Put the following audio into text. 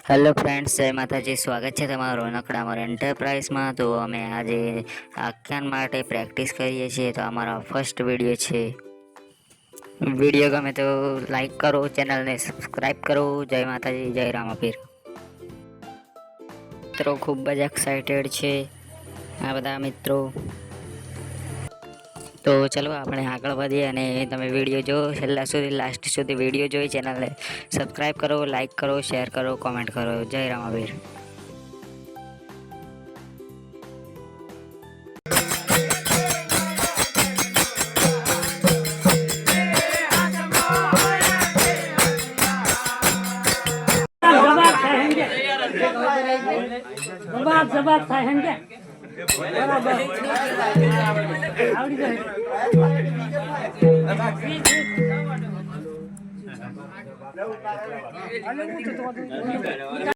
Hello friends, જય માતાજી. સ્વાગત છે તમારું નકડામર એન્ટરપ્રાઇઝમાં. તો અમે આજે આખ્યાન માટે પ્રેક્ટિસ કરીએ છીએ. તો અમારો ફર્સ્ટ વિડીયો છે. વિડીયો ગમે તો લાઈક કરો, ચેનલને સબસ્ક્રાઈબ કરો. જય માતાજી, જય રામાપીર. મિત્રો ખૂબ જ એક્સાઇટેડ છે આ બધા મિત્રો. તો ચલો આપણે આગળ વધીએ અને તમે વિડીયો જો છેલ્લા સુધી લાસ્ટ સુધી વિડીયો જોઈ ચેનલને સબસ્ક્રાઈબ કરો, લાઈક કરો, શેર કરો, કોમેન્ટ કરો. જય રામાવીર. જવાબ થાય સમજે બરાબર આવડી જાય